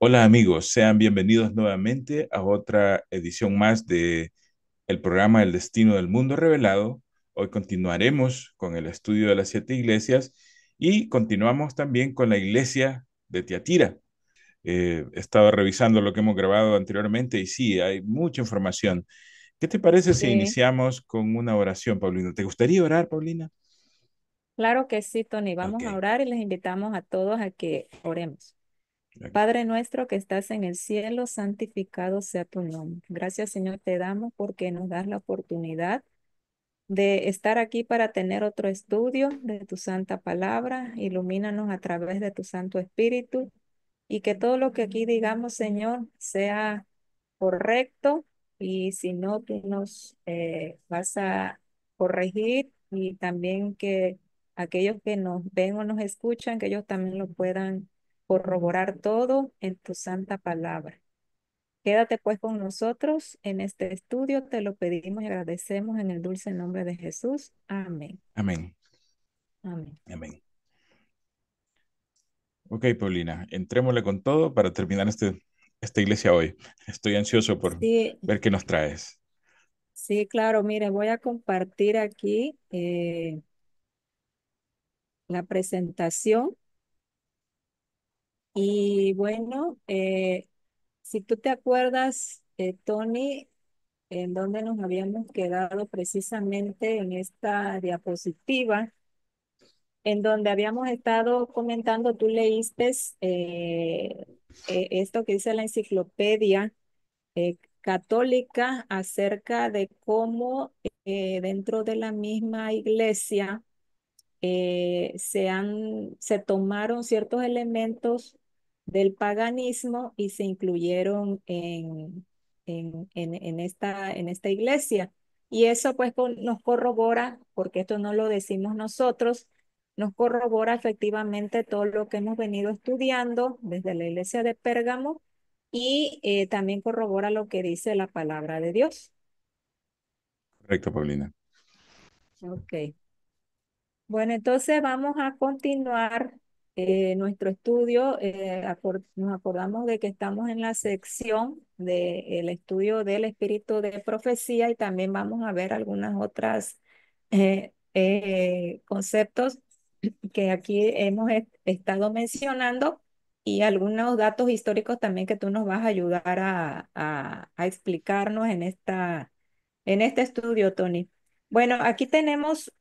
Hola amigos, sean bienvenidos nuevamente a otra edición más de el programa El Destino del Mundo Revelado. Hoy continuaremos con el estudio de las siete iglesias y continuamos también con la iglesia de Tiatira. He estado revisando lo que hemos grabado anteriormente y sí, hay mucha información. ¿Qué te parece si Sí, iniciamos con una oración, Paulina? ¿Te gustaría orar, Paulina? claro que sí, Tony. Ok, Vamos a orar y les invitamos a todos a que oremos. ok. Padre nuestro que estás en el cielo, santificado sea tu nombre. Gracias, Señor, te damos porque nos das la oportunidad de estar aquí para tener otro estudio de tu santa palabra. Ilumínanos a través de tu Santo Espíritu y que todo lo que aquí digamos, Señor, sea correcto y si no, tú nos vas a corregir y también que aquellos que nos ven o nos escuchan, que ellos también lo puedan corroborar todo en tu santa palabra. Quédate pues con nosotros en este estudio, te lo pedimos y agradecemos en el dulce nombre de Jesús. Amén. Amén, Amén. amén. Ok, Paulina, entrémosle con todo para terminar esta iglesia hoy. Estoy ansioso por Sí, ver qué nos traes. sí, claro, mire, voy a compartir aquí la presentación. Y bueno, si tú te acuerdas, Tony, en donde nos habíamos quedado precisamente en esta diapositiva, en donde habíamos estado comentando, tú leíste esto que dice la enciclopedia católica acerca de cómo dentro de la misma iglesia se tomaron ciertos elementos del paganismo y se incluyeron en esta iglesia. Y eso pues nos corrobora, porque esto no lo decimos nosotros, nos corrobora efectivamente todo lo que hemos venido estudiando desde la iglesia de Pérgamo y también corrobora lo que dice la palabra de Dios. Correcto, Paulina. Ok. Bueno, entonces vamos a continuar nuestro estudio. Nos acordamos de que estamos en la sección del estudio del espíritu de profecía y también vamos a ver algunas otras conceptos que aquí hemos estado mencionando y algunos datos históricos también que tú nos vas a ayudar a explicarnos en este estudio, Tony. Bueno, aquí tenemos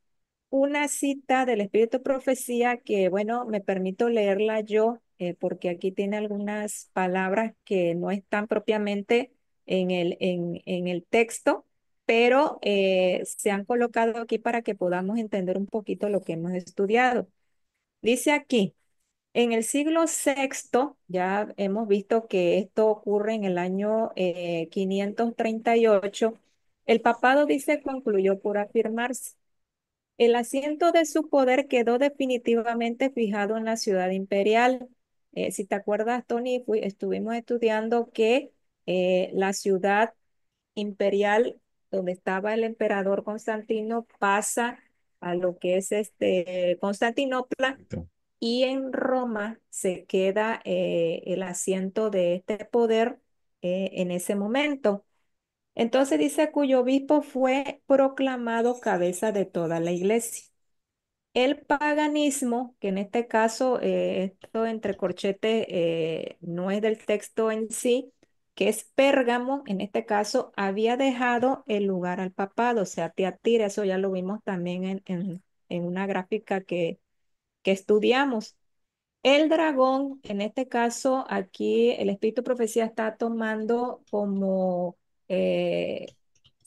una cita del Espíritu de Profecía que, bueno, me permito leerla yo, porque aquí tiene algunas palabras que no están propiamente en el texto, pero se han colocado aquí para que podamos entender un poquito lo que hemos estudiado. Dice aquí, en el siglo sexto, ya hemos visto que esto ocurre en el año 538, el papado dice concluyó por afirmarse. El asiento de su poder quedó definitivamente fijado en la ciudad imperial. Si te acuerdas, Tony, estuvimos estudiando que la ciudad imperial donde estaba el emperador Constantino pasa a lo que es Constantinopla Correcto. y en Roma se queda el asiento de este poder en ese momento. Entonces dice cuyo obispo fue proclamado cabeza de toda la iglesia. El paganismo, que en este caso, esto entre corchetes no es del texto en sí, que es Pérgamo, en este caso, había dejado el lugar al papado, o sea, Tiatira, eso ya lo vimos también en una gráfica que estudiamos. El dragón, en este caso, aquí el espíritu profecía está tomando eh,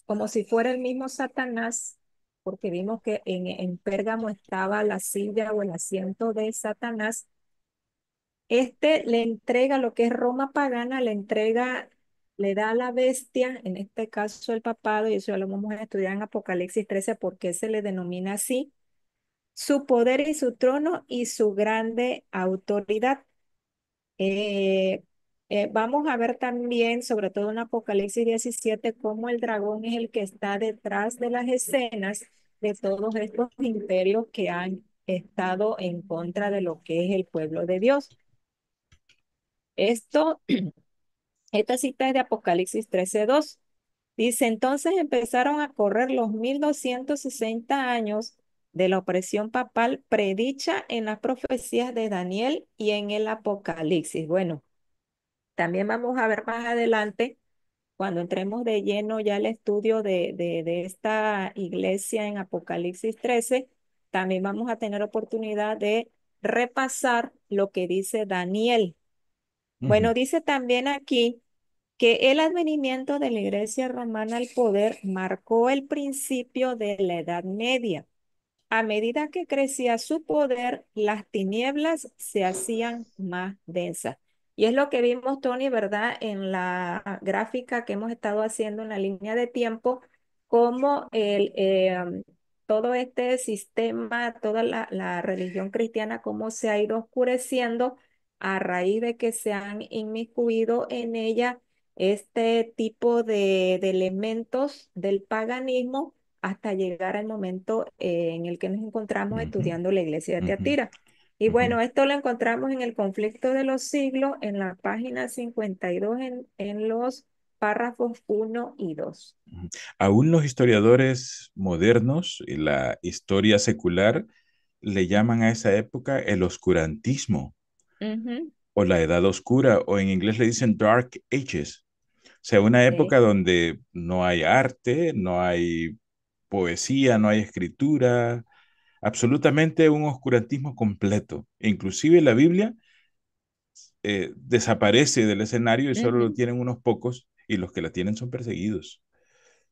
como si fuera el mismo Satanás, porque vimos que en Pérgamo estaba la silla o el asiento de Satanás. Este le entrega lo que es Roma pagana, le entrega, le da a la bestia, en este caso el papado, y eso ya lo vamos a estudiar en Apocalipsis 13, porque se le denomina así, su poder y su trono y su grande autoridad. Eh, Vamos a ver también, sobre todo en Apocalipsis 17, cómo el dragón es el que está detrás de las escenas de todos estos imperios que han estado en contra de lo que es el pueblo de Dios. Esto, esta cita es de Apocalipsis 13:2. Dice, entonces empezaron a correr los 1260 años de la opresión papal predicha en las profecías de Daniel y en el Apocalipsis. Bueno, también vamos a ver más adelante, cuando entremos de lleno ya al estudio de esta iglesia en Apocalipsis 13, también vamos a tener oportunidad de repasar lo que dice Daniel. Ujú, Bueno, dice también aquí que el advenimiento de la iglesia romana al poder marcó el principio de la Edad Media. A medida que crecía su poder, las tinieblas se hacían más densas. Y es lo que vimos, Tony, ¿verdad? En la gráfica que hemos estado haciendo en la línea de tiempo, cómo todo este sistema, toda la religión cristiana, cómo se ha ido oscureciendo a raíz de que se han inmiscuido en ella este tipo de elementos del paganismo hasta llegar al momento en el que nos encontramos ujú, estudiando la iglesia de ujú, Tiatira. Y ujú, bueno, esto lo encontramos en el conflicto de los siglos, en la página 52, en los párrafos 1 y 2. ujú. Aún los historiadores modernos y la historia secular le llaman a esa época el oscurantismo Ujú, o la Edad Oscura, o en inglés le dicen Dark Ages. O sea, una sí, época donde no hay arte, no hay poesía, no hay escritura, absolutamente un oscurantismo completo. Inclusive la Biblia desaparece del escenario y solo lo ujú. tienen unos pocos y los que la tienen son perseguidos.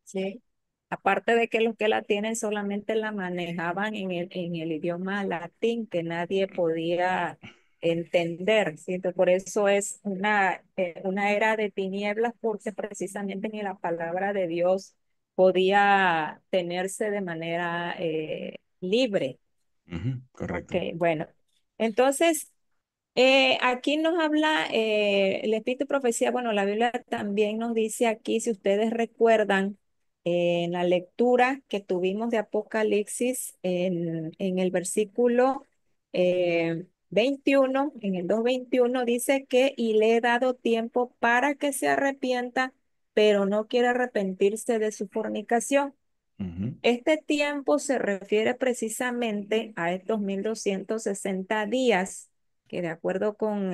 Sí. Aparte de que los que la tienen solamente la manejaban en el idioma latín, que nadie podía entender, ¿sí? Entonces, por eso es una era de tinieblas, porque precisamente ni la palabra de Dios podía tenerse de manera libre. Ujú, Ok, correcto. bueno. Entonces, aquí nos habla el Espíritu de Profecía. Bueno, la Biblia también nos dice aquí, si ustedes recuerdan, en la lectura que tuvimos de Apocalipsis, en el versículo 21, en el 2:21, dice que y le he dado tiempo para que se arrepienta, pero no quiere arrepentirse de su fornicación. Ujú, Este tiempo se refiere precisamente a estos 1260 días, que de acuerdo con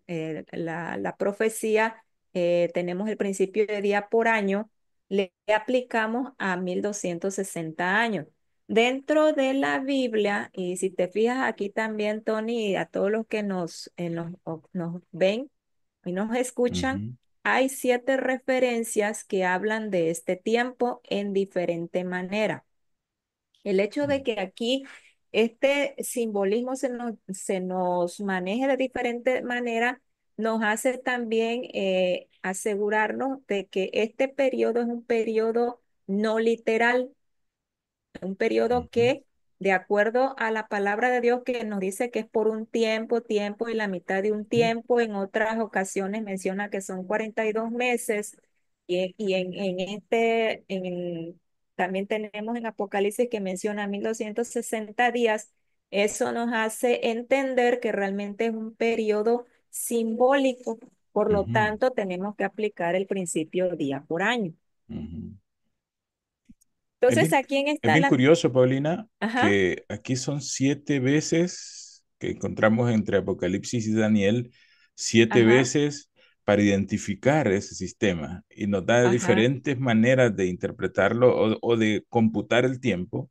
la profecía, tenemos el principio de día por año, le aplicamos a 1260 años. Dentro de la Biblia, y si te fijas aquí también, Tony, y a todos los que nos ven y nos escuchan, ujú, hay 7 referencias que hablan de este tiempo en diferente manera. El hecho de que aquí este simbolismo se nos maneje de diferente manera nos hace también asegurarnos de que este periodo es un periodo no literal, un periodo ujú, que, de acuerdo a la palabra de Dios que nos dice que es por un tiempo, tiempo y la mitad de un ujú, tiempo, en otras ocasiones menciona que son 42 meses, y también tenemos en Apocalipsis que menciona 1260 días. Eso nos hace entender que realmente es un periodo simbólico, por lo ujú, tanto tenemos que aplicar el principio día por año. ujú. Es Entonces, bien, aquí en es esta bien la... curioso, Paulina, Ajá, que aquí son 7 veces que encontramos entre Apocalipsis y Daniel, siete ajá. veces para identificar ese sistema y nos da Ajá, diferentes maneras de interpretarlo o de computar el tiempo,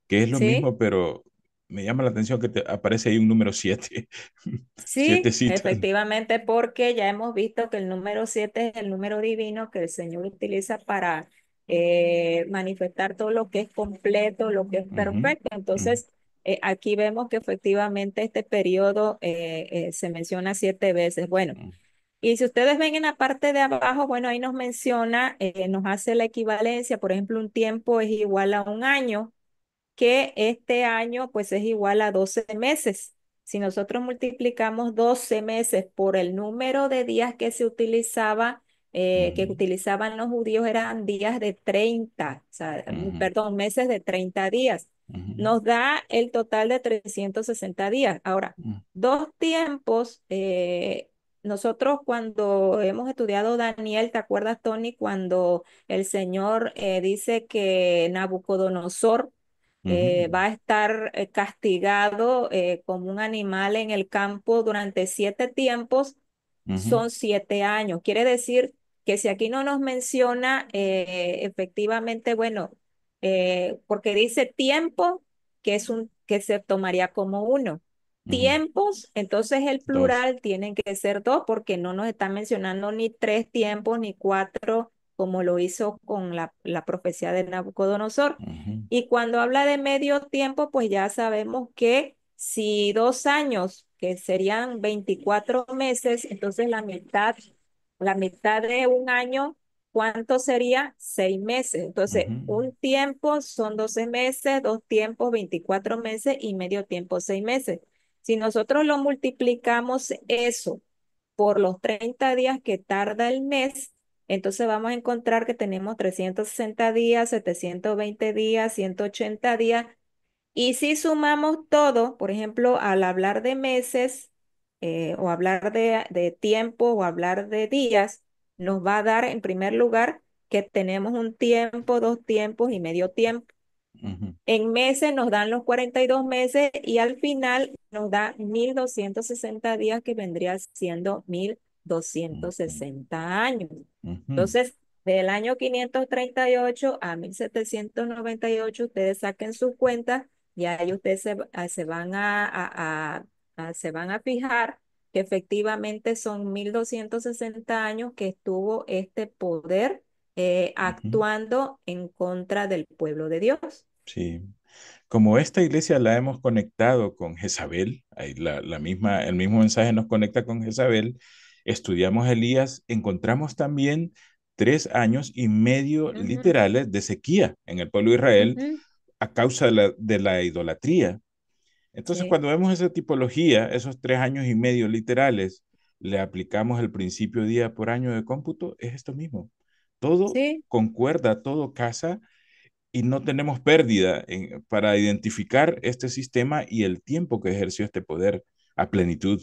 que es lo sí, mismo, pero me llama la atención que te aparece ahí un número 7. Siete Sí, citas. efectivamente, porque ya hemos visto que el número 7 es el número divino que el Señor utiliza para manifestar todo lo que es completo, lo que es Ujú, perfecto. ujú, Entonces, aquí vemos que efectivamente este periodo se menciona 7 veces. Bueno, y si ustedes ven en la parte de abajo, bueno, ahí nos menciona, nos hace la equivalencia. Por ejemplo, un tiempo es igual a un año, que este año pues es igual a 12 meses. Si nosotros multiplicamos 12 meses por el número de días que se utilizaba, que ujú, utilizaban los judíos, eran días de 30, o sea, ujú, perdón, meses de 30 días. ujú, Nos da el total de 360 días. Ahora, ujú, dos tiempos, nosotros cuando hemos estudiado Daniel, ¿te acuerdas, Tony, cuando el Señor dice que Nabucodonosor ujú, va a estar castigado como un animal en el campo durante 7 tiempos? ujú, Son 7 años? Quiere decir que si aquí no nos menciona efectivamente, bueno, porque dice tiempo, que es que se tomaría como uno. ujú. Tiempos, entonces el Dos. plural tienen que ser dos, porque no nos está mencionando ni 3 tiempos ni 4, como lo hizo con la profecía de Nabucodonosor. Ujú, Y cuando habla de medio tiempo, pues ya sabemos que si 2 años, que serían 24 meses, entonces la mitad de un año, ¿cuánto sería? 6 meses. Entonces, ujú, un tiempo son 12 meses, 2 tiempos, 24 meses y medio tiempo, 6 meses. Si nosotros lo multiplicamos eso por los 30 días que tarda el mes, entonces vamos a encontrar que tenemos 360 días, 720 días, 180 días. Y si sumamos todo, por ejemplo, al hablar de meses, o hablar de tiempo, o hablar de días, nos va a dar en primer lugar que tenemos un tiempo, 2 tiempos y medio tiempo. ujú, En meses nos dan los 42 meses y al final nos da 1260 días, que vendría siendo mil doscientos ujú, sesenta años. ujú, Entonces, del año 538 a 1798, ustedes saquen sus cuentas y ahí ustedes se van se van a fijar que efectivamente son 1260 años que estuvo este poder ujú. actuando en contra del pueblo de Dios. Sí. Como esta iglesia la hemos conectado con Jezabel, ahí el mismo mensaje nos conecta con Jezabel, estudiamos Elías, encontramos también 3 años y medio Ujú, literales de sequía en el pueblo de Israel ujú, a causa de la idolatría. Entonces, sí, cuando vemos esa tipología, esos 3 años y medio literales, le aplicamos el principio día por año de cómputo, es esto mismo. Todo sí. concuerda, todo casa y no tenemos pérdida para identificar este sistema y el tiempo que ejerció este poder a plenitud.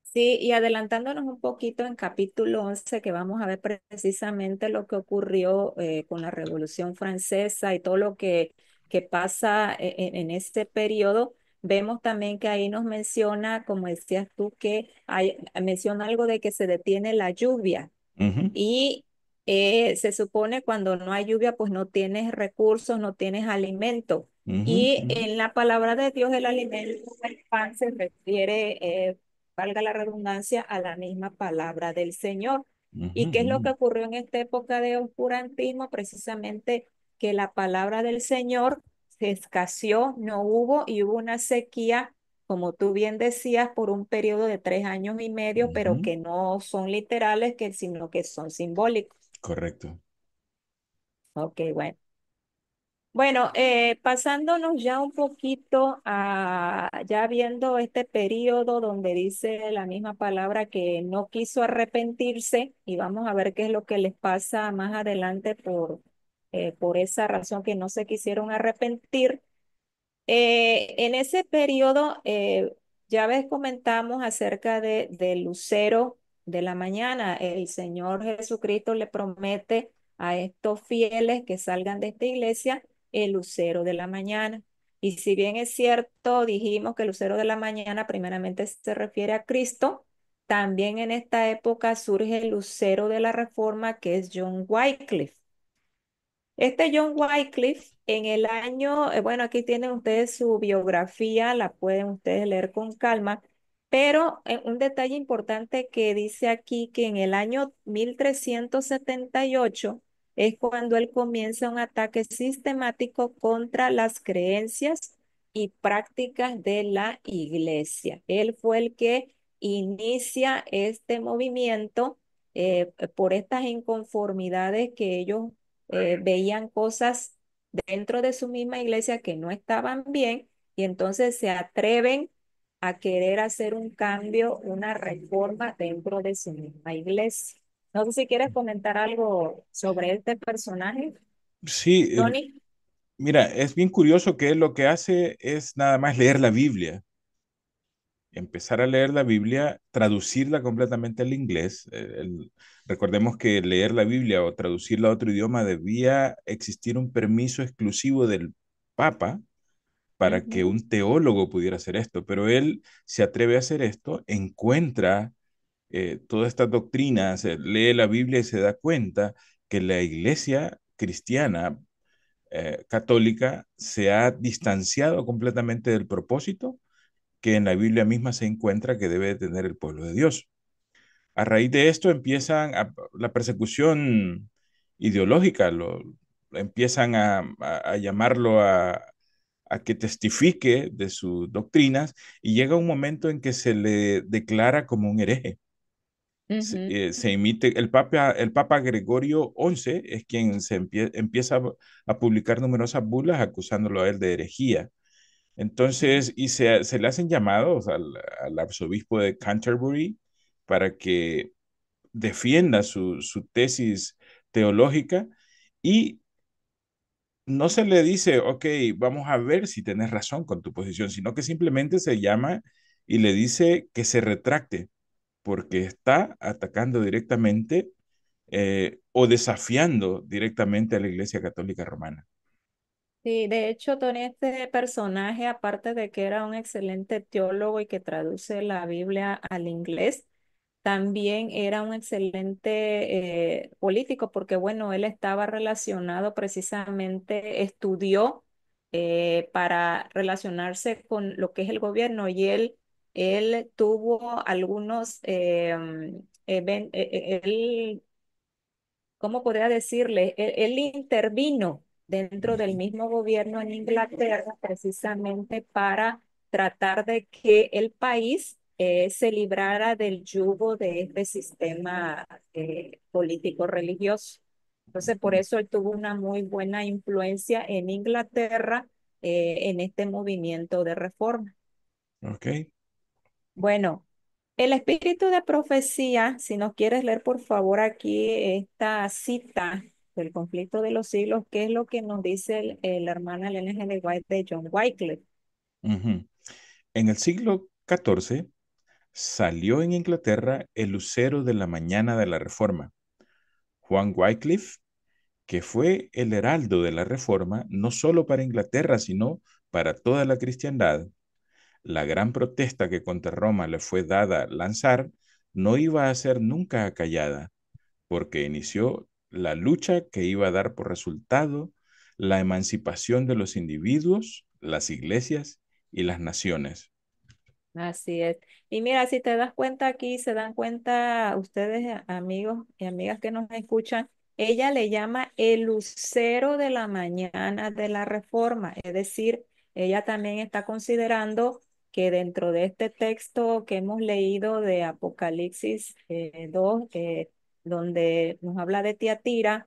Sí, y adelantándonos un poquito en capítulo 11, que vamos a ver precisamente lo que ocurrió con la Revolución Francesa y todo lo que pasa en este periodo, vemos también que ahí nos menciona, como decías tú, que menciona algo de que se detiene la lluvia. Ujú, Y se supone cuando no hay lluvia, pues no tienes recursos, no tienes alimento. ujú, Y ujú, en la palabra de Dios, el alimento, el pan, se refiere, valga la redundancia, a la misma palabra del Señor. ujú, ¿Y qué es lo que ujú, ocurrió en esta época de oscurantismo? Precisamente que la palabra del Señor se escaseó, no hubo, y hubo una sequía, como tú bien decías, por un periodo de 3 años y medio, pero ujú. que no son literales, sino que son simbólicos. Correcto. Ok, bueno. Bueno, pasándonos ya un poquito a, ya viendo este periodo donde dice la misma palabra que no quiso arrepentirse, y vamos a ver qué es lo que les pasa más adelante por esa razón que no se quisieron arrepentir. En ese periodo, ya ves, comentamos acerca del lucero de la mañana. El Señor Jesucristo le promete a estos fieles que salgan de esta iglesia el lucero de la mañana. Y si bien es cierto, dijimos que el lucero de la mañana primeramente se refiere a Cristo, también en esta época surge el lucero de la Reforma, que es John Wycliffe. Este John Wycliffe en el año, bueno, aquí tienen ustedes su biografía, la pueden ustedes leer con calma, pero un detalle importante que dice aquí que en el año 1378 es cuando él comienza un ataque sistemático contra las creencias y prácticas de la iglesia. Él fue el que inicia este movimiento por estas inconformidades que ellos veían cosas dentro de su misma iglesia que no estaban bien y entonces se atreven a querer hacer un cambio, una reforma dentro de su misma iglesia. No sé si quieres comentar algo sobre este personaje, Sí, Tony. mira, es bien curioso que él lo que hace es nada más leer la Biblia, empezar a leer la Biblia, traducirla completamente al inglés. Recordemos que leer la Biblia o traducirla a otro idioma debía existir un permiso exclusivo del Papa para que Ujú, un teólogo pudiera hacer esto, pero él se atreve a hacer esto, encuentra todas estas doctrinas, lee la Biblia y se da cuenta que la iglesia cristiana católica se ha distanciado completamente del propósito que en la Biblia misma se encuentra que debe tener el pueblo de Dios. A raíz de esto la persecución ideológica, empiezan a llamarlo a que testifique de sus doctrinas y llega un momento en que se le declara como un hereje. ujú, Se emite, el Papa Gregorio XI es quien empieza a publicar numerosas bulas acusándolo a él de herejía. Entonces, se le hacen llamados al arzobispo de Canterbury para que defienda su tesis teológica y no se le dice, ok, vamos a ver si tienes razón con tu posición, sino que simplemente se llama y le dice que se retracte porque está atacando directamente o desafiando directamente a la Iglesia Católica Romana. sí, de hecho, Tony, este personaje, aparte de que era un excelente teólogo y que traduce la Biblia al inglés, también era un excelente político porque, bueno, él estaba relacionado precisamente, estudió para relacionarse con lo que es el gobierno y él tuvo algunos, él, ¿cómo podría decirle? Él intervino dentro del mismo gobierno en Inglaterra precisamente para tratar de que el país se librara del yugo de este sistema político religioso. Entonces, por eso él tuvo una muy buena influencia en Inglaterra en este movimiento de reforma. ¿Ok? Bueno, el espíritu de profecía, si nos quieres leer por favor aquí esta cita del conflicto de los siglos, ¿qué es lo que nos dice la hermana Elena G. de White de John Wycliffe? Ujú. En el siglo XIV salió en Inglaterra el lucero de la mañana de la Reforma. Juan Wycliffe, que fue el heraldo de la Reforma, no solo para Inglaterra, sino para toda la cristiandad. La gran protesta que contra Roma le fue dada lanzar no iba a ser nunca acallada, porque inició la lucha que iba a dar por resultado la emancipación de los individuos, las iglesias y las naciones. Así es. Y mira, si te das cuenta aquí, se dan cuenta ustedes, amigos y amigas que nos escuchan, ella le llama el lucero de la mañana de la reforma. Es decir, ella también está considerando que dentro de este texto que hemos leído de Apocalipsis 2, donde nos habla de Tiatira,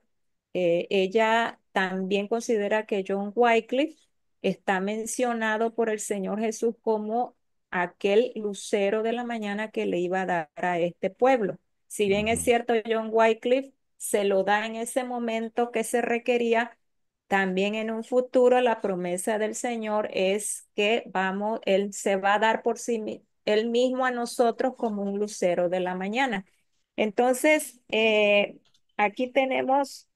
ella también considera que John Wycliffe está mencionado por el Señor Jesús como aquel lucero de la mañana que le iba a dar a este pueblo. Si bien es Ujú. cierto, John Wycliffe se lo da en ese momento que se requería, también en un futuro la promesa del Señor es que vamos, Él se va a dar por Él mismo a nosotros como un lucero de la mañana. Entonces, aquí tenemos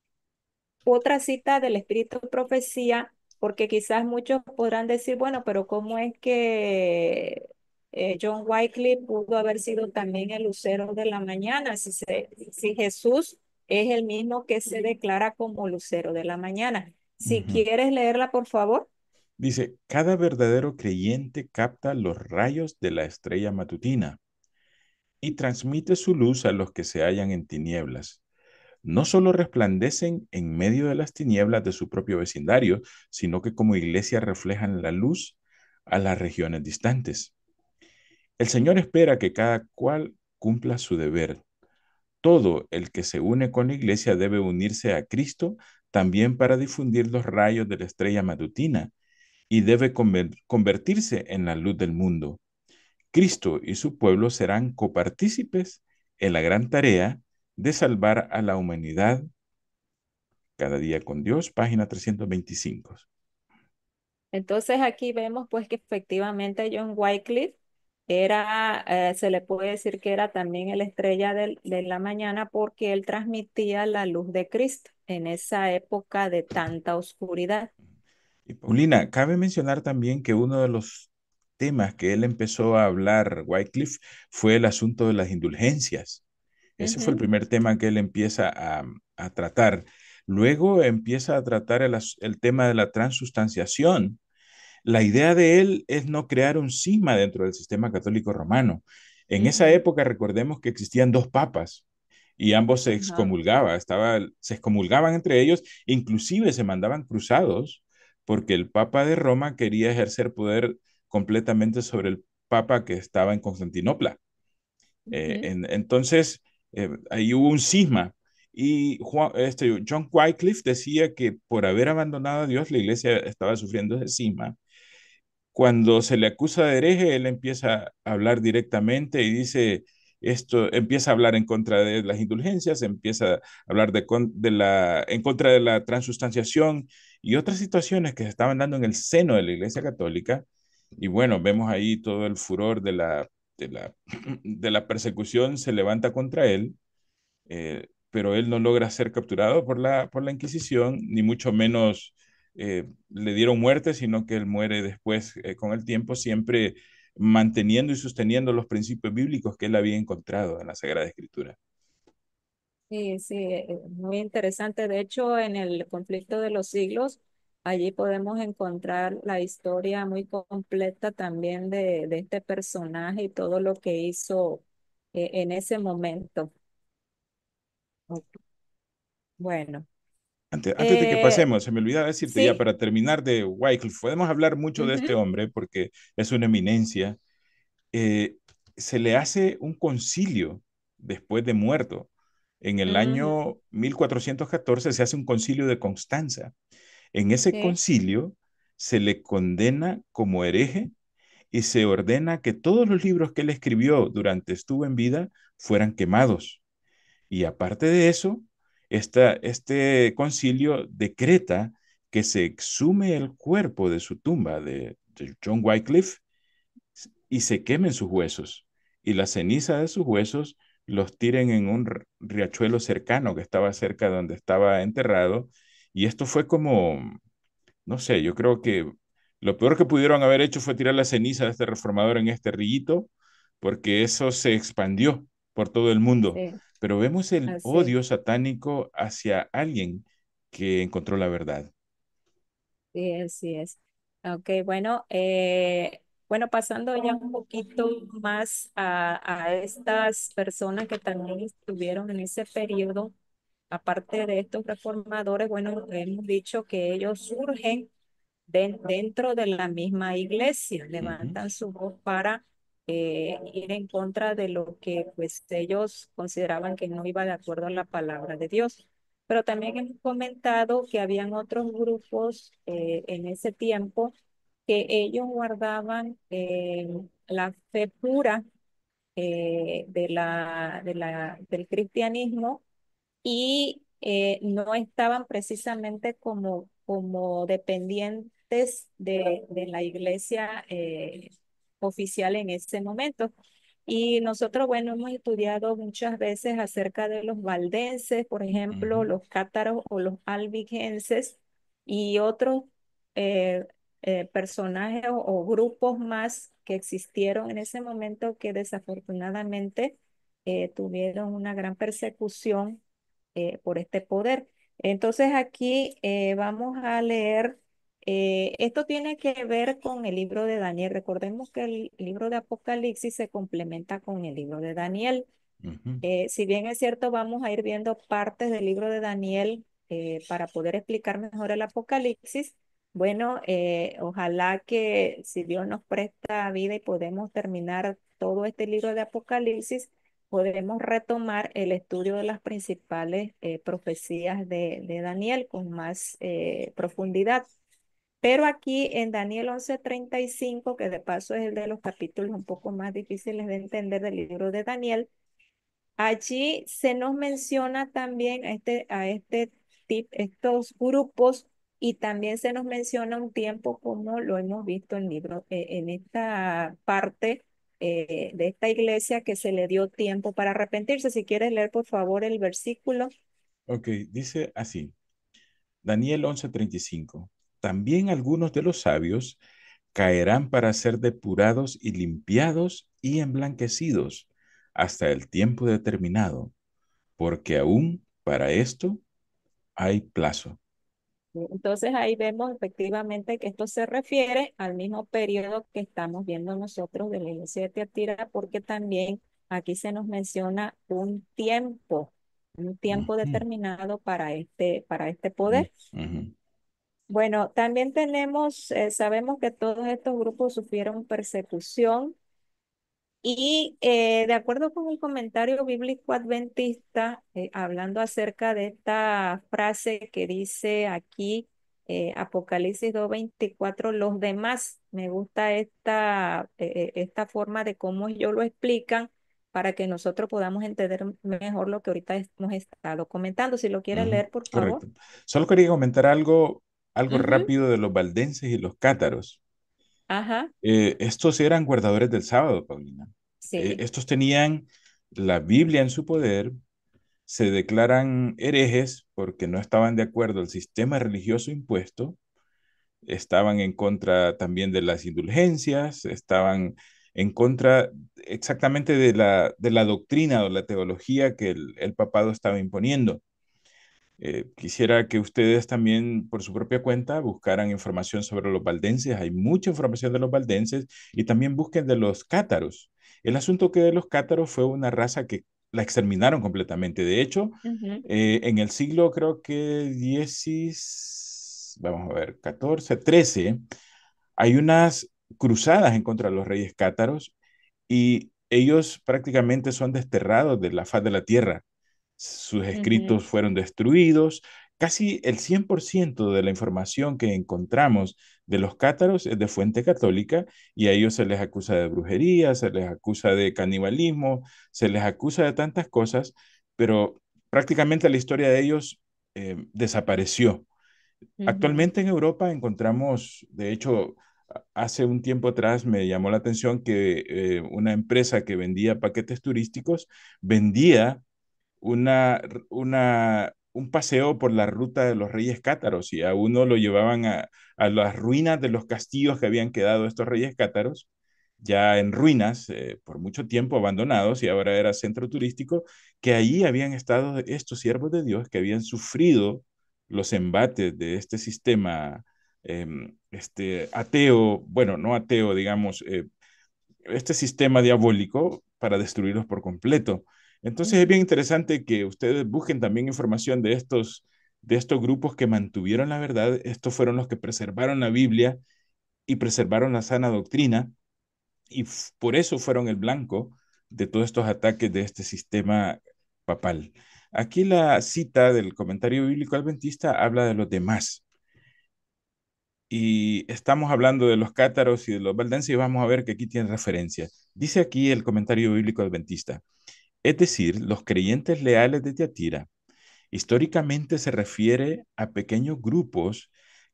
otra cita del Espíritu de Profecía, porque quizás muchos podrán decir, bueno, pero ¿cómo es que John Wycliffe pudo haber sido también el lucero de la mañana? Si Jesús es el mismo que se declara como lucero de la mañana. Si Ujú. quieres leerla, por favor. Dice, cada verdadero creyente capta los rayos de la estrella matutina y transmite su luz a los que se hallan en tinieblas. No solo resplandecen en medio de las tinieblas de su propio vecindario, sino que como iglesia reflejan la luz a las regiones distantes. El Señor espera que cada cual cumpla su deber. Todo el que se une con la iglesia debe unirse a Cristo también para difundir los rayos de la estrella matutina y debe convertirse en la luz del mundo. Cristo y su pueblo serán copartícipes en la gran tarea de salvar a la humanidad cada día con Dios, página 325. Entonces aquí vemos pues que efectivamente John Wycliffe era, se le puede decir que era también el estrella de la mañana porque él transmitía la luz de Cristo en esa época de tanta oscuridad. Y Paulina, cabe mencionar también que uno de los temas que él empezó a hablar, Wycliffe, fue el asunto de las indulgencias. Ese fue el Ujú, primer tema que él empieza a tratar. Luego empieza a tratar el tema de la transustanciación. La idea de él es no crear un cisma dentro del sistema católico romano. En esa ujú, época recordemos que existían dos papas y ambos ajá, se excomulgaban entre ellos, inclusive se mandaban cruzados porque el papa de Roma quería ejercer poder completamente sobre el papa que estaba en Constantinopla. ujú. Entonces, ahí hubo un cisma. Y John Wycliffe decía que por haber abandonado a Dios, la iglesia estaba sufriendo ese cisma. Cuando se le acusa de hereje, él empieza a hablar directamente y dice, esto empieza a hablar en contra de las indulgencias, empieza a hablar en contra de la transustanciación y otras situaciones que se estaban dando en el seno de la Iglesia Católica. Y bueno, vemos ahí todo el furor de la, de la persecución se levanta contra él, pero él no logra ser capturado por la Inquisición, ni mucho menos le dieron muerte, sino que él muere después con el tiempo, siempre manteniendo y sosteniendo los principios bíblicos que él había encontrado en la Sagrada Escritura. Sí, sí, muy interesante. De hecho, en el conflicto de los siglos, allí podemos encontrar la historia muy completa también de este personaje y todo lo que hizo en ese momento. Ok. Bueno, Antes de que eh, pasemos, se me olvidaba decirte ya sí, para terminar de Wycliffe, podemos hablar mucho de este ujú, hombre porque es una eminencia. eh, Se le hace un concilio después de muerto. En el ujú, año 1414 se hace un concilio de Constanza. En ese sí, concilio se le condena como hereje y se ordena que todos los libros que él escribió durante estuvo en vida fueran quemados. Y aparte de eso, este concilio decreta que se exhume el cuerpo de su tumba de John Wycliffe y se quemen sus huesos. Y la ceniza de sus huesos los tiren en un riachuelo cercano que estaba cerca de donde estaba enterrado. Y esto fue como, no sé, yo creo que lo peor que pudieron haber hecho fue tirar la ceniza de este reformador en este rillito, porque eso se expandió por todo el mundo. sí, Pero vemos el así, odio satánico hacia alguien que encontró la verdad. sí, así es. Ok, bueno, bueno, pasando ya un poquito más a estas personas que también estuvieron en ese periodo. Aparte de estos reformadores, bueno, hemos dicho que ellos surgen dentro de la misma iglesia, Ujú, levantan su voz para ir en contra de lo que pues ellos consideraban que no iba de acuerdo a la palabra de Dios. Pero también hemos comentado que habían otros grupos en ese tiempo que ellos guardaban la fe pura del cristianismo y no estaban precisamente como dependientes de la iglesia oficial en ese momento. Y nosotros, bueno, hemos estudiado muchas veces acerca de los valdenses, por ejemplo, ujú. los cátaros o los albigenses y otros eh, personajes o grupos más que existieron en ese momento que desafortunadamente tuvieron una gran persecución por este poder. Entonces aquí vamos a leer, esto tiene que ver con el libro de Daniel. Recordemos que el libro de Apocalipsis se complementa con el libro de Daniel. Ujú. Si bien es cierto, vamos a ir viendo partes del libro de Daniel para poder explicar mejor el Apocalipsis. Bueno, ojalá que si Dios nos presta vida y podemos terminar todo este libro de Apocalipsis, podremos retomar el estudio de las principales profecías de Daniel con más profundidad. Pero aquí en Daniel 11:35, que de paso es el de los capítulos un poco más difíciles de entender del libro de Daniel, allí se nos menciona también estos grupos y también se nos menciona un tiempo como lo hemos visto en libro, en esta parte de esta iglesia que se le dio tiempo para arrepentirse. Si quieres leer, por favor, el versículo. Ok, dice así, Daniel 11:35. También algunos de los sabios caerán para ser depurados y limpiados y emblanquecidos hasta el tiempo determinado, porque aún para esto hay plazo. Entonces ahí vemos efectivamente que esto se refiere al mismo periodo que estamos viendo nosotros de la iglesia de Tiatira, porque también aquí se nos menciona un tiempo Ujú, determinado para este ujú, poder. ujú, Bueno, también tenemos, sabemos que todos estos grupos sufrieron persecución y de acuerdo con el comentario bíblico adventista, hablando acerca de esta frase que dice aquí, Apocalipsis 2:24, los demás, me gusta esta forma de cómo ellos lo explican para que nosotros podamos entender mejor lo que ahorita hemos estado comentando. Si lo quiere ujú. leer, por favor. Correcto. Solo quería comentar algo Ujú. rápido de los valdenses y los cátaros. Ajá, Estos eran guardadores del sábado, Paulina. sí. Estos tenían la Biblia en su poder, se declaran herejes porque no estaban de acuerdo al sistema religioso impuesto, estaban en contra también de las indulgencias, estaban en contra exactamente de la doctrina o la teología que el papado estaba imponiendo. Quisiera que ustedes también por su propia cuenta buscaran información sobre los valdenses. Hay mucha información de los valdenses y también busquen de los cátaros. El asunto que de los cátaros fue una raza que la exterminaron completamente. De hecho, Ujú, en el siglo creo que 10, vamos a ver, 14, 13, hay unas cruzadas en contra de los reyes cátaros y ellos prácticamente son desterrados de la faz de la tierra. Sus ujú, escritos fueron destruidos. Casi el 100% de la información que encontramos de los cátaros es de fuente católica y a ellos se les acusa de brujería, se les acusa de canibalismo, se les acusa de tantas cosas, pero prácticamente la historia de ellos desapareció. ujú, Actualmente en Europa encontramos, de hecho, hace un tiempo atrás me llamó la atención que una empresa que vendía paquetes turísticos vendía una, un paseo por la ruta de los reyes cátaros y a uno lo llevaban a las ruinas de los castillos que habían quedado estos reyes cátaros, ya en ruinas por mucho tiempo abandonados y ahora era centro turístico, que allí habían estado estos siervos de Dios que habían sufrido los embates de este sistema este ateo, bueno, no ateo, digamos, este sistema diabólico para destruirlos por completo. Entonces es ujú, bien interesante que ustedes busquen también información de estos grupos que mantuvieron la verdad. Estos fueron los que preservaron la Biblia y preservaron la sana doctrina y por eso fueron el blanco de todos estos ataques de este sistema papal. Aquí la cita del comentario bíblico adventista habla de los demás. Y estamos hablando de los cátaros y de los valdenses y vamos a ver que aquí tiene referencia. Dice aquí el comentario bíblico adventista, es decir, los creyentes leales de Tiatira. Históricamente se refiere a pequeños grupos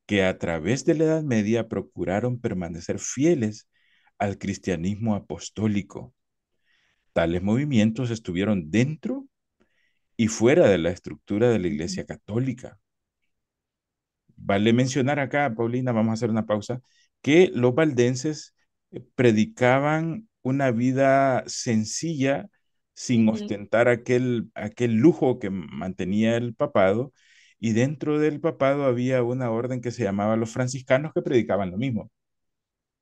que a través de la Edad Media procuraron permanecer fieles al cristianismo apostólico. Tales movimientos estuvieron dentro y fuera de la estructura de la ujú, Iglesia Católica. Vale mencionar acá, Paulina, vamos a hacer una pausa, que los valdenses predicaban una vida sencilla, sin Ujú. ostentar aquel lujo que mantenía el papado, y dentro del papado había una orden que se llamaba los franciscanos que predicaban lo mismo.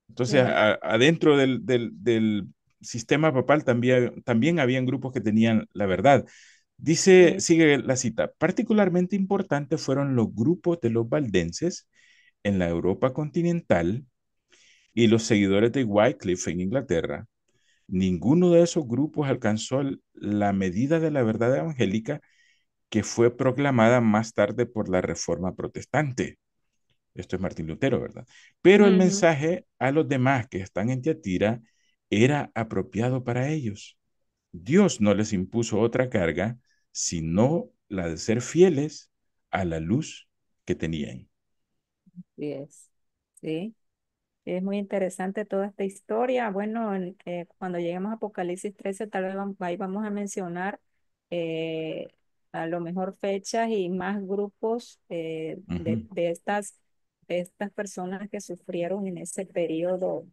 Entonces, Sí, adentro del sistema papal también habían grupos que tenían la verdad. Dice, sí. sigue la cita, particularmente importantes fueron los grupos de los valdenses en la Europa continental y los seguidores de Wycliffe en Inglaterra. Ninguno de esos grupos alcanzó la medida de la verdad evangélica que fue proclamada más tarde por la Reforma Protestante. Esto es Martín Lutero, ¿verdad? Pero el Ujú. mensaje a los demás que están en Tiatira era apropiado para ellos. Dios no les impuso otra carga, sino la de ser fieles a la luz que tenían. Sí es. Sí. Es muy interesante toda esta historia. Bueno, cuando lleguemos a Apocalipsis 13, tal vez ahí vamos a mencionar eh, a lo mejor fechas y más grupos Ujú. de estas personas que sufrieron en ese periodo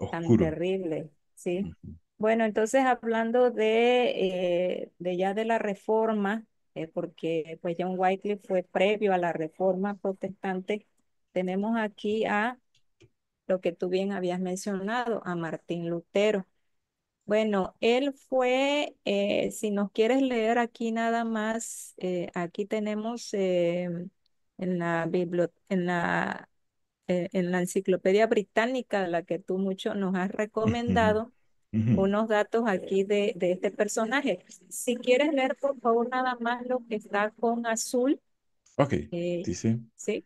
tan Oscuro. terrible, ¿sí? Ujú. Bueno, entonces hablando de ya de la reforma, porque pues John Wycliffe fue previo a la reforma protestante, tenemos aquí a lo que tú bien habías mencionado, a Martín Lutero. Bueno, él fue, si nos quieres leer aquí nada más, aquí tenemos en la Enciclopedia Británica, la que tú mucho nos has Ujú. recomendado, Ujú. unos datos aquí de este personaje. Si quieres leer, por favor, nada más lo que está con azul. Ok, eh, dice, sí,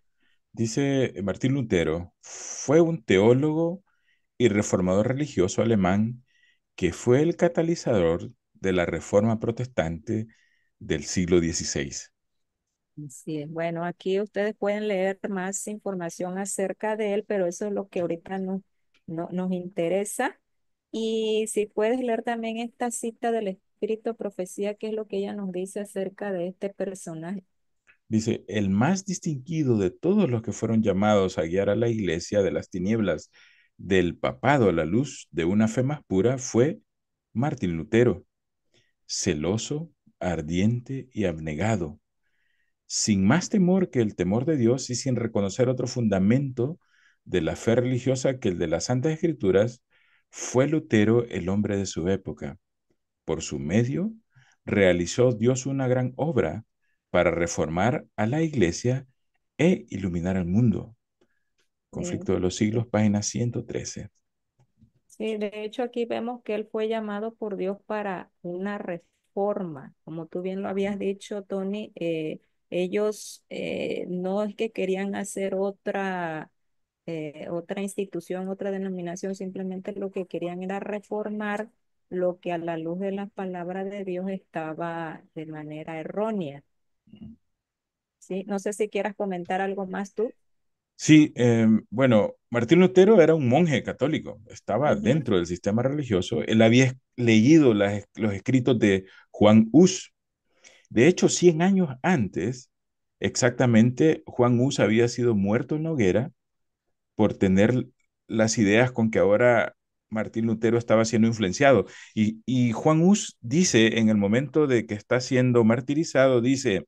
dice Martín Lutero, fue un teólogo y reformador religioso alemán que fue el catalizador de la reforma protestante del siglo XVI. así es. Bueno, aquí ustedes pueden leer más información acerca de él, pero eso es lo que ahorita nos interesa. Y si puedes leer también esta cita del Espíritu Profecía, que es lo que ella nos dice acerca de este personaje. Dice, el más distinguido de todos los que fueron llamados a guiar a la iglesia de las tinieblas del papado a la luz de una fe más pura fue Martín Lutero, celoso, ardiente y abnegado, sin más temor que el temor de Dios y sin reconocer otro fundamento de la fe religiosa que el de las Santas Escrituras, fue Lutero el hombre de su época. Por su medio, realizó Dios una gran obra para reformar a la iglesia e iluminar al mundo. Sí, Conflicto de los siglos, página 113. sí, de hecho aquí vemos que él fue llamado por Dios para una reforma. Como tú bien lo habías dicho, Tony, ellos no es que querían hacer otra institución, otra denominación, simplemente lo que querían era reformar lo que a la luz de la palabra de Dios estaba de manera errónea. ¿Sí? No sé si quieras comentar algo más tú. Sí, bueno, Martín Lutero era un monje católico, estaba Ujú. dentro del sistema religioso. Él había leído los escritos de Juan Hus. De hecho, 100 años antes, exactamente, Juan Hus había sido muerto en la hoguera por tener las ideas con que ahora Martín Lutero estaba siendo influenciado. Y Juan Hus dice, en el momento de que está siendo martirizado, dice,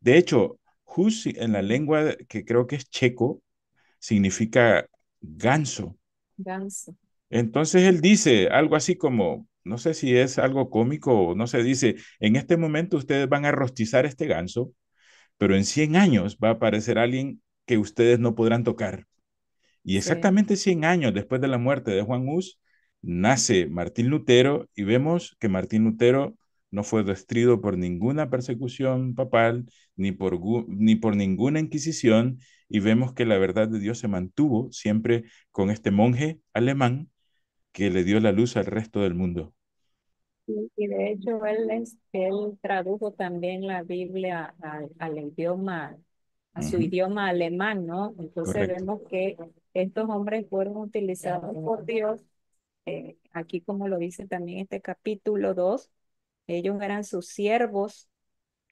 de hecho, Hus en la lengua que creo que es checo, significa ganso. Ganso. Entonces él dice algo así como, no sé si es algo cómico o no se dice, en este momento ustedes van a rostizar este ganso, pero en 100 años va a aparecer alguien que ustedes no podrán tocar. Y Sí. exactamente 100 años después de la muerte de Juan Hus, nace Martín Lutero y vemos que Martín Lutero no fue destruido por ninguna persecución papal, ni por ninguna inquisición, y vemos que la verdad de Dios se mantuvo siempre con este monje alemán que le dio la luz al resto del mundo. Y de hecho él tradujo también la Biblia al idioma, a su Ujú. idioma alemán, ¿no? Entonces Correcto. vemos que estos hombres fueron utilizados por Dios. Aquí como lo dice también este capítulo 2, ellos eran sus siervos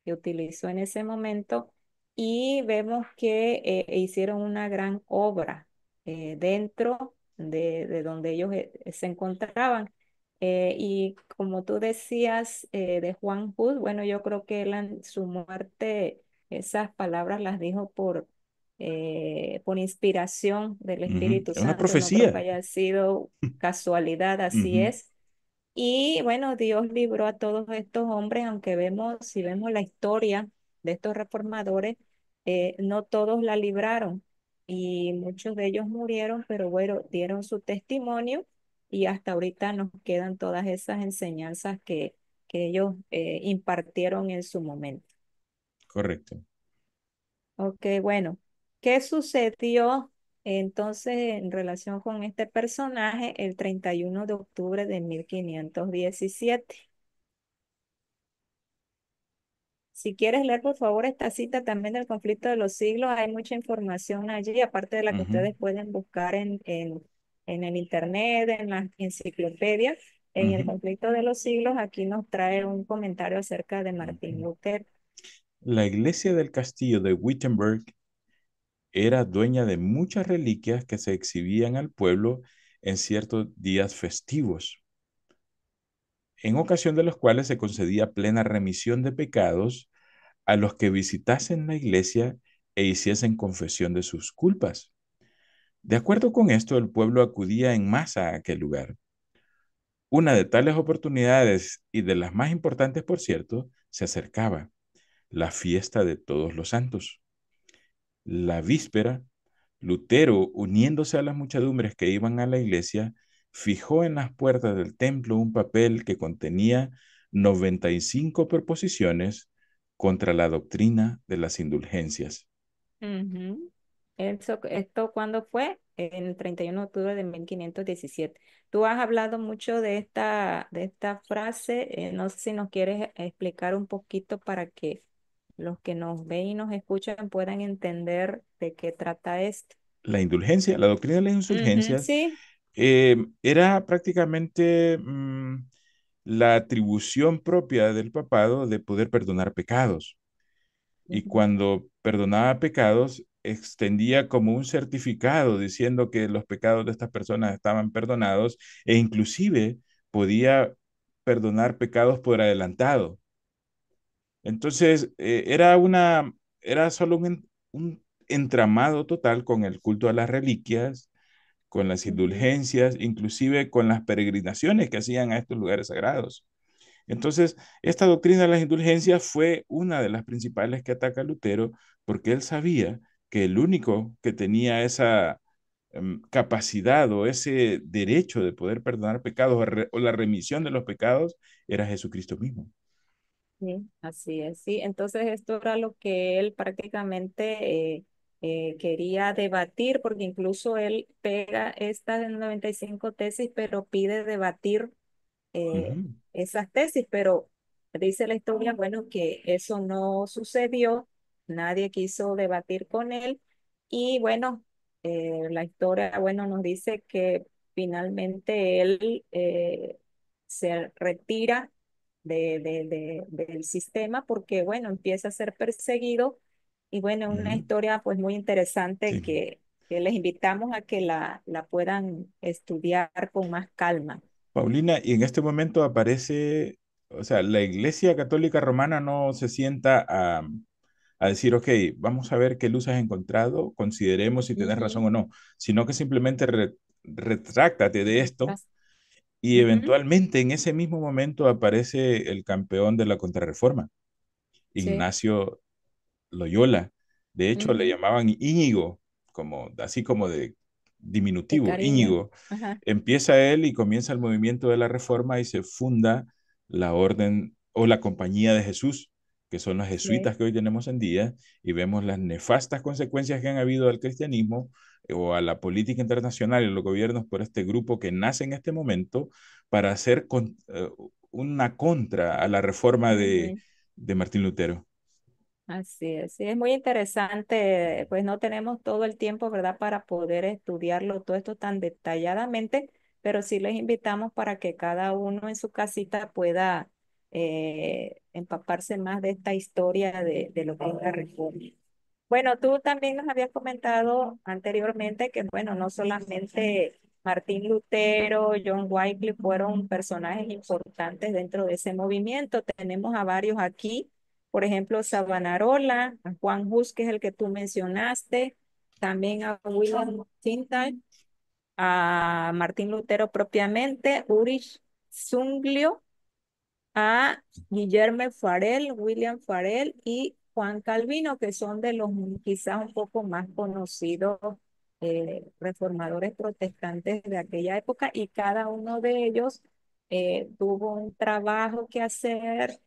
que utilizó en ese momento y vemos que hicieron una gran obra dentro de donde ellos se encontraban. Y como tú decías de Juan Hus, bueno, yo creo que él en su muerte, esas palabras las dijo por inspiración del Ujú. Espíritu Es una Santo, no creo que profecía. haya sido casualidad, así Ujú. es. Y bueno, Dios libró a todos estos hombres, aunque vemos, si vemos la historia de estos reformadores, no todos la libraron y muchos de ellos murieron, pero bueno, dieron su testimonio y hasta ahorita nos quedan todas esas enseñanzas que ellos impartieron en su momento. Correcto. Ok, bueno, ¿qué sucedió entonces en relación con este personaje el 31 de octubre de 1517? Si quieres leer, por favor, esta cita también del conflicto de los siglos, hay mucha información allí, aparte de la que Ujú, ustedes pueden buscar en el internet, en las enciclopedias. En el ujú. conflicto de los siglos, aquí nos trae un comentario acerca de Martín Ujú. Lutero. La iglesia del castillo de Wittenberg era dueña de muchas reliquias que se exhibían al pueblo en ciertos días festivos, en ocasión de los cuales se concedía plena remisión de pecados a los que visitasen la iglesia e hiciesen confesión de sus culpas. De acuerdo con esto, el pueblo acudía en masa a aquel lugar. Una de tales oportunidades, y de las más importantes, por cierto, se acercaba, la fiesta de todos los santos. La víspera, Lutero, uniéndose a las muchedumbres que iban a la iglesia, fijó en las puertas del templo un papel que contenía 95 proposiciones contra la doctrina de las indulgencias. Ujú. ¿Esto cuándo fue? El 31 de octubre de 1517. Tú has hablado mucho de esta frase, no sé si nos quieres explicar un poquito para que los que nos ven y nos escuchan puedan entender de qué trata esto. La indulgencia, la doctrina de las Ujú, indulgencias, sí. era prácticamente la atribución propia del papado de poder perdonar pecados. Y Ujú, cuando perdonaba pecados, extendía como un certificado diciendo que los pecados de estas personas estaban perdonados e inclusive podía perdonar pecados por adelantado. Entonces, era solo un entramado total con el culto a las reliquias, con las ujú, indulgencias, inclusive con las peregrinaciones que hacían a estos lugares sagrados. Entonces, esta doctrina de las indulgencias fue una de las principales que ataca Lutero, porque él sabía que el único que tenía esa capacidad o ese derecho de poder perdonar pecados o la remisión de los pecados era Jesucristo mismo. sí, así es, sí. Entonces esto era lo que él prácticamente quería debatir, porque incluso él pega estas 95 tesis, pero pide debatir Ujú, esas tesis, pero dice la historia, bueno, que eso no sucedió, nadie quiso debatir con él y bueno, la historia, bueno, nos dice que finalmente él se retira del sistema porque, bueno, empieza a ser perseguido y bueno, una ujú. historia pues muy interesante Sí. que les invitamos a que la puedan estudiar con más calma. Paulina, y en este momento aparece, o sea, la Iglesia Católica Romana no se sienta a decir, ok, vamos a ver qué luz has encontrado, consideremos si tienes razón Ujú, o no, sino que simplemente retráctate de esto y ujú, eventualmente en ese mismo momento aparece el campeón de la contrarreforma, sí, Ignacio Loyola. De hecho, le ujú, llamaban Íñigo, como, así como de de diminutivo, cariño. Íñigo. Ajá, Empieza él y comienza el movimiento de la reforma y se funda la orden o la Compañía de Jesús, que son los sí, jesuitas que hoy tenemos en día, y vemos las nefastas consecuencias que han habido al cristianismo o a la política internacional y los gobiernos por este grupo que nace en este momento para hacer una contra a la reforma ujú. de Martín Lutero. Así es, sí, es muy interesante, pues no tenemos todo el tiempo, ¿verdad?, para poder estudiarlo todo esto tan detalladamente, pero sí les invitamos para que cada uno en su casita pueda empaparse más de esta historia de lo que es la reforma. Bueno, tú también nos habías comentado anteriormente que, bueno, no solamente Martín Lutero, John Wycliffe fueron personajes importantes dentro de ese movimiento. Tenemos a varios aquí, por ejemplo, Savonarola, a Juan Hus, que es el que tú mencionaste, también a William Tyndale, a Martín Lutero propiamente, Ulrich Zwinglio, a Guillermo Farel, William Farel y Juan Calvino, que son de los quizás un poco más conocidos reformadores protestantes de aquella época, y cada uno de ellos tuvo un trabajo que hacer,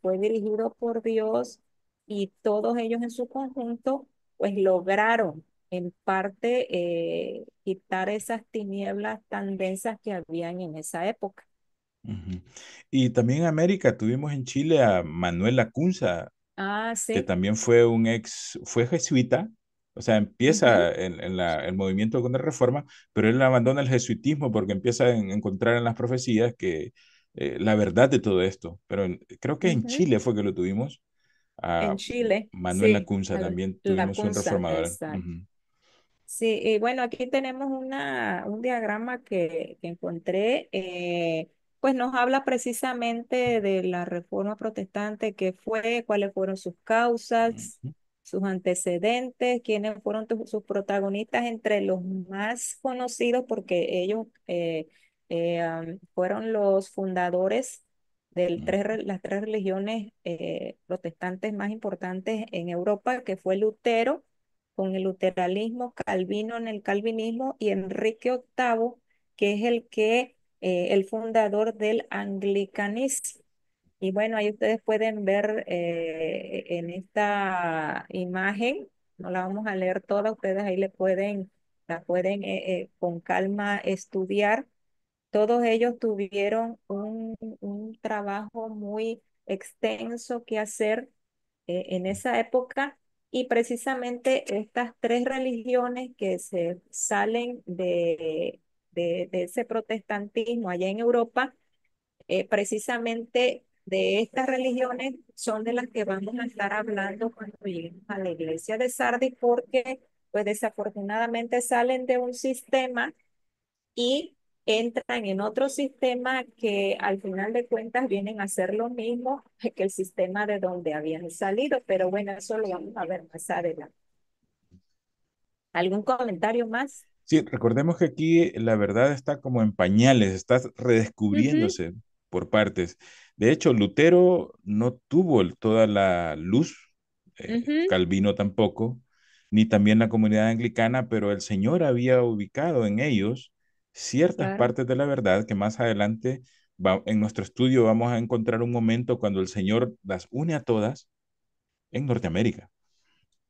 fue dirigido por Dios, y todos ellos en su conjunto pues lograron en parte quitar esas tinieblas tan densas que habían en esa época. Ujú. Y también en América tuvimos en Chile a Manuel Lacunza, Ah, que sí. también fue jesuita, o sea, Ujú, empieza el movimiento con la Reforma, pero él abandona el jesuitismo porque empieza a encontrar en las profecías que la verdad de todo esto. Pero creo que en ujú. Chile fue que lo tuvimos, a En Chile, Manuel sí, Lacunza también la tuvimos un Cunza, reformador. exacto. Ujú, Sí, y bueno, aquí tenemos un diagrama que encontré, pues nos habla precisamente de la reforma protestante, qué fue, cuáles fueron sus causas, ujú, sus antecedentes, quiénes fueron sus protagonistas, entre los más conocidos, porque ellos fueron los fundadores de las tres religiones protestantes más importantes en Europa, que fue Lutero con el luteranismo, Calvino en el calvinismo y Enrique VIII, que es el fundador del anglicanismo. Y bueno, ahí ustedes pueden ver en esta imagen, no la vamos a leer toda, ustedes ahí la pueden con calma estudiar. Todos ellos tuvieron un trabajo muy extenso que hacer en esa época, y precisamente estas tres religiones que se salen de ese protestantismo allá en Europa, precisamente de estas religiones son de las que vamos a estar hablando cuando lleguemos a la iglesia de Sardis, porque pues desafortunadamente salen de un sistema y entran en otro sistema que al final de cuentas vienen a ser lo mismo que el sistema de donde habían salido, pero bueno, eso lo vamos a ver más adelante. ¿Algún comentario más? sí, recordemos que aquí la verdad está como en pañales, está Ujú, redescubriéndose por partes. De hecho, Lutero no tuvo toda la luz, ujú, Calvino tampoco, ni también la comunidad anglicana, pero el Señor había ubicado en ellos ciertas claro. partes de la verdad que más adelante en nuestro estudio vamos a encontrar un momento cuando el Señor las une a todas en Norteamérica.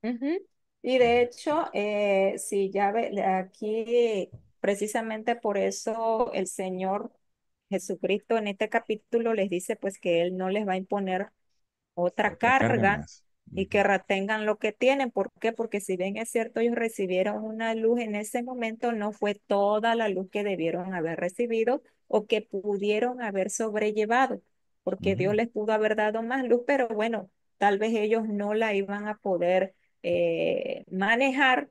Ujú. Y de hecho, si ya ve, aquí precisamente por eso el Señor Jesucristo en este capítulo les dice pues que Él no les va a imponer otra Otra carga carga más. y Ujú, que retengan lo que tienen. ¿Por qué? Porque si bien es cierto, ellos recibieron una luz en ese momento, no fue toda la luz que debieron haber recibido o que pudieron haber sobrellevado, porque ujú. Dios les pudo haber dado más luz, pero bueno, tal vez ellos no la iban a poder manejar,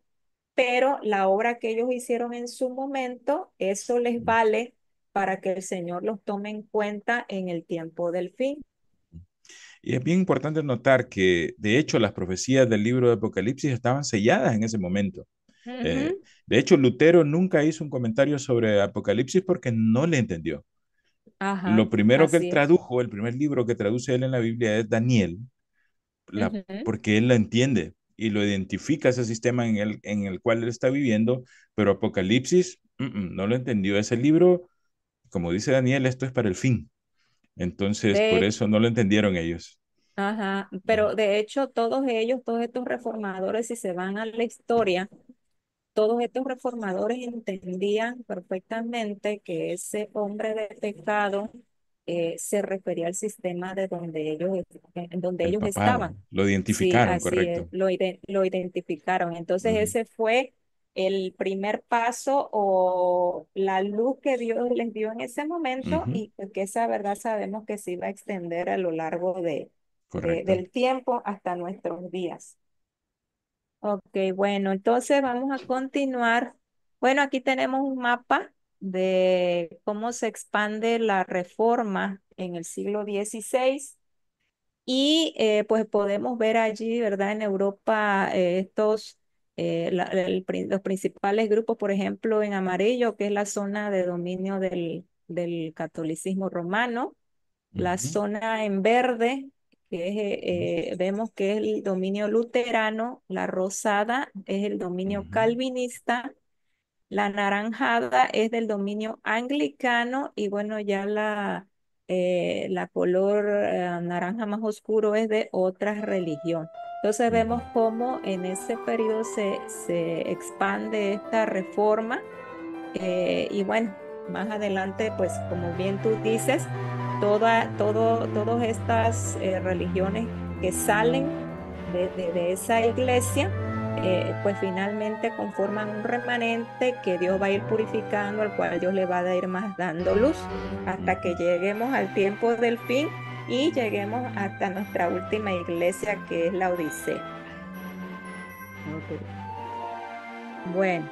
pero la obra que ellos hicieron en su momento, eso les vale para que el Señor los tome en cuenta en el tiempo del fin. Y es bien importante notar que, de hecho, las profecías del libro de Apocalipsis estaban selladas en ese momento. Eh, Ujú. de hecho, Lutero nunca hizo un comentario sobre Apocalipsis porque no le entendió. Ajá, Lo primero que él así es. tradujo, el primer libro que traduce él en la Biblia es Daniel, Ujú. porque él la entiende y lo identifica ese sistema en el cual él está viviendo, pero Apocalipsis no lo entendió. Ese libro, como dice Daniel, esto es para el fin. Entonces, De por hecho, eso no lo entendieron ellos. ajá, pero de hecho todos ellos, todos estos reformadores, si se van a la historia, todos estos reformadores entendían perfectamente que ese hombre de pecado se refería al sistema de donde El ellos papado, estaban. lo Sí, identificaron, así es, correcto. lo identificaron. Entonces Ujú, ese fue el primer paso o la luz que Dios les dio en ese momento, ujú, y que esa verdad sabemos que se iba a extender a lo largo correcto. del tiempo hasta nuestros días. Ok, bueno, entonces vamos a continuar. Bueno, aquí tenemos un mapa de cómo se expande la reforma en el siglo XVI. Y pues podemos ver allí, ¿verdad? En Europa los principales grupos, por ejemplo, en amarillo, que es la zona de dominio del catolicismo romano, la Ujú, zona en verde, ujú, vemos que es el dominio luterano, la rosada es el dominio ujú, calvinista, la anaranjada es del dominio anglicano y bueno, ya la color naranja más oscuro es de otra religión. Entonces ujú, vemos cómo en ese periodo se expande esta reforma y bueno, más adelante, pues como bien tú dices, todas estas religiones que salen de esa iglesia, pues finalmente conforman un remanente que Dios va a ir purificando, al cual Dios le va a ir más dando luz, hasta que ujú. lleguemos al tiempo del fin y lleguemos hasta nuestra última iglesia, que es la Odisea. Ok. Bueno.